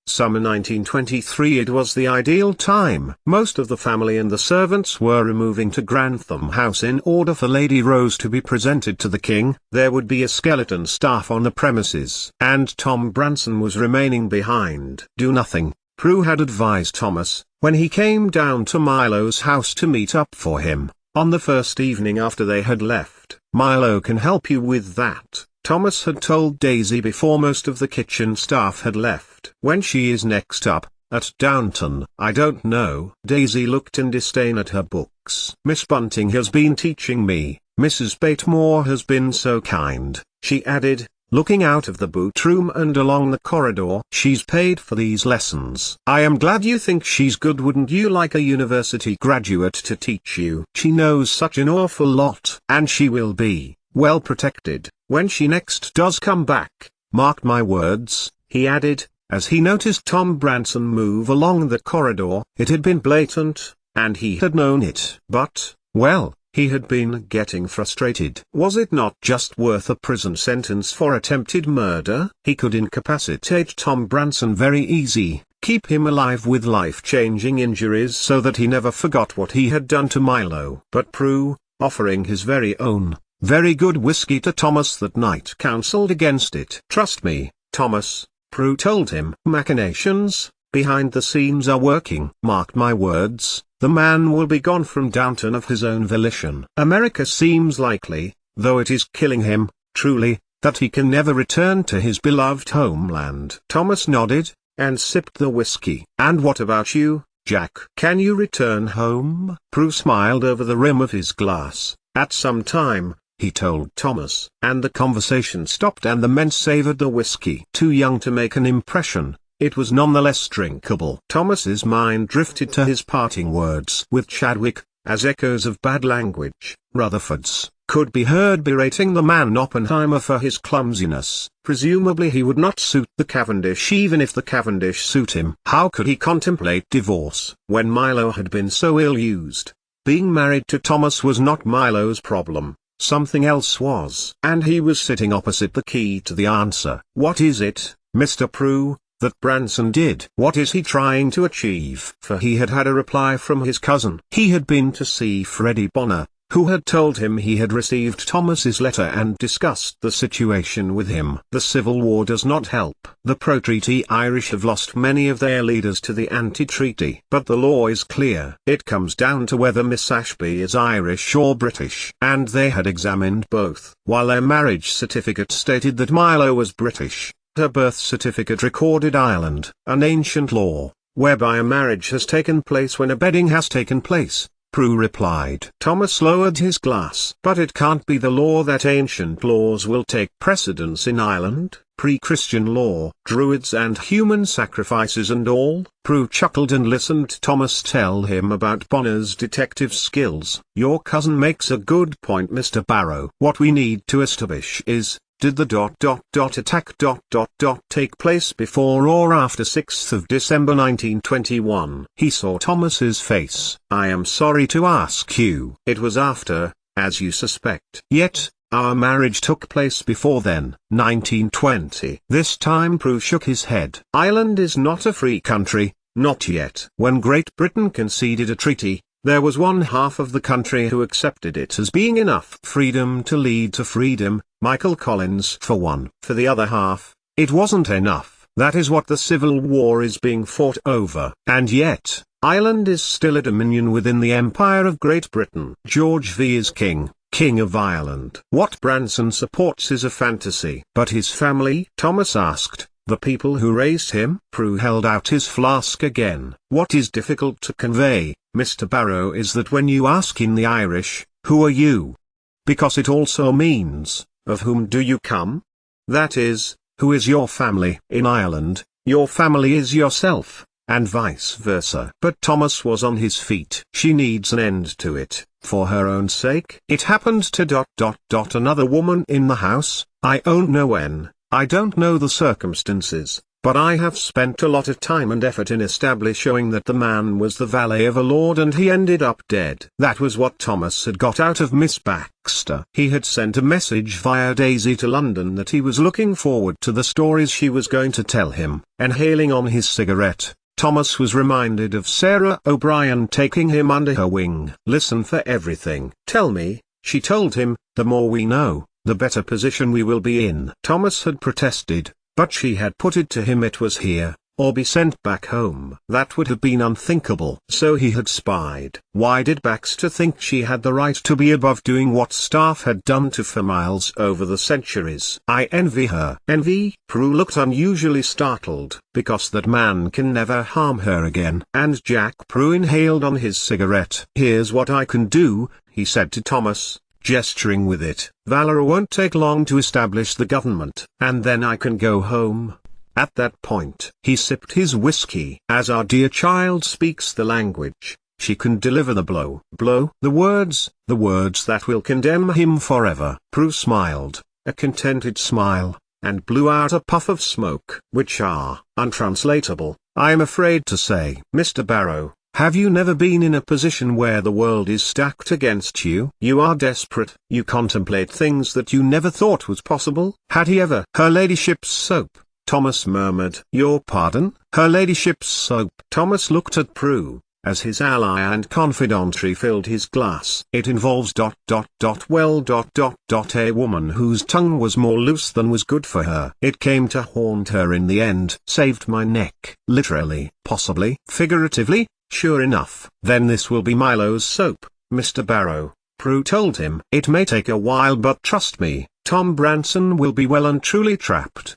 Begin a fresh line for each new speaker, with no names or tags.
Summer 1923. It was the ideal time. Most of the family and the servants were removing to Grantham House in order for Lady Rose to be presented to the king. There would be a skeleton staff on the premises, and Tom Branson was remaining behind. Do nothing, Prue had advised Thomas, when he came down to Milo's house to meet up for him, on the first evening after they had left. Milo can help you with that, Thomas had told Daisy before most of the kitchen staff had left. When she is next up, at Downton, I don't know. Daisy looked in disdain at her books. Miss Bunting has been teaching me. Mrs. Batemore has been so kind, she added, looking out of the boot room and along the corridor. She's paid for these lessons. I am glad you think she's good. Wouldn't you like a university graduate to teach you? She knows such an awful lot. And she will be well protected when she next does come back. Mark my words, he added, as he noticed Tom Branson move along the corridor. It had been blatant, and he had known it. But, well, he had been getting frustrated. Was it not just worth a prison sentence for attempted murder? He could incapacitate Tom Branson very easy, keep him alive with life-changing injuries so that he never forgot what he had done to Milo. But Prue, offering his very own, very good whiskey to Thomas that night, counseled against it. Trust me, Thomas, Prue told him. Machinations, behind the scenes are working. Mark my words, the man will be gone from Downton of his own volition. America seems likely, though it is killing him, truly, that he can never return to his beloved homeland. Thomas nodded, and sipped the whiskey. And what about you, Jack? Can you return home? Prue smiled over the rim of his glass. At some time, he told Thomas. And the conversation stopped and the men savored the whiskey. Too young to make an impression, it was nonetheless drinkable. Thomas's mind drifted to his parting words with Chadwick, as echoes of bad language. Rutherford's could be heard berating the man Oppenheimer for his clumsiness. Presumably he would not suit the Cavendish even if the Cavendish suit him. How could he contemplate divorce when Milo had been so ill-used? Being married to Thomas was not Milo's problem. Something else was. And he was sitting opposite the key to the answer. What is it, Mr. Prue, that Branson did? What is he trying to achieve? For he had had a reply from his cousin. He had been to see Freddie Bonner, who had told him he had received Thomas's letter and discussed the situation with him. The Civil War does not help. The pro-treaty Irish have lost many of their leaders to the anti-treaty. But the law is clear. It comes down to whether Miss Ashby is Irish or British. And they had examined both. While their marriage certificate stated that Milo was British, her birth certificate recorded Ireland. An ancient law, whereby a marriage has taken place when a wedding has taken place, Prue replied. Thomas lowered his glass. But it can't be the law that ancient laws will take precedence in Ireland, pre-Christian law, druids and human sacrifices and all. Prue chuckled and listened to Thomas tell him about Bonner's detective skills. Your cousin makes a good point, Mr. Barrow. What we need to establish is, did the attack take place before or after 6th of December 1921? He saw Thomas's face. I am sorry to ask you. It was after, as you suspect. Yet, our marriage took place before then, 1920. This time Prue shook his head. Ireland is not a free country, not yet. When Great Britain conceded a treaty, there was one half of the country who accepted it as being enough freedom to lead to freedom, Michael Collins for one. For the other half, it wasn't enough. That is what the Civil War is being fought over. And yet, Ireland is still a dominion within the Empire of Great Britain. George V is king, King of Ireland. What Branson supports is a fantasy. But his family? Thomas asked. The people who raised him? Prue held out his flask again. What is difficult to convey, Mr. Barrow, is that when you ask in the Irish, who are you? Because it also means, of whom do you come? That is, who is your family? In Ireland, your family is yourself, and vice versa. But Thomas was on his feet. She needs an end to it, for her own sake. It happened to another woman in the house. I don't know when. I don't know the circumstances, but I have spent a lot of time and effort in establishing that the man was the valet of a lord and he ended up dead. That was what Thomas had got out of Miss Baxter. He had sent a message via Daisy to London that he was looking forward to the stories she was going to tell him. Inhaling on his cigarette, Thomas was reminded of Sarah O'Brien taking him under her wing. "Listen for everything. Tell me," she told him, "the more we know, the better position we will be in." Thomas had protested, but she had put it to him it was here, or be sent back home. That would have been unthinkable. So he had spied. Why did Baxter think she had the right to be above doing what staff had done to for miles over the centuries? "I envy her." "Envy?" Prue looked unusually startled. "Because that man can never harm her again." And Jack Prue inhaled on his cigarette. "Here's what I can do," he said to Thomas, gesturing with it. "Valor won't take long to establish the government, and then I can go home." At that point, he sipped his whiskey. "As our dear child speaks the language, she can deliver the blow." "Blow?" The words that will condemn him forever." Prue smiled, a contented smile, and blew out a puff of smoke. "Which are untranslatable, I am afraid to say." "Mr. Barrow, have you never been in a position where the world is stacked against you? You are desperate, you contemplate things that you never thought was possible?" Had he ever? "Her ladyship's soap," Thomas murmured. "Your pardon?" "Her ladyship's soap." Thomas looked at Prue, as his ally and confidant refilled his glass. "It involves ... well ... a woman whose tongue was more loose than was good for her. It came to haunt her in the end. Saved my neck." "Literally, possibly." "Figuratively, sure enough." "Then this will be Milo's soap, Mr. Barrow," Prue told him. "It may take a while but trust me, Tom Branson will be well and truly trapped."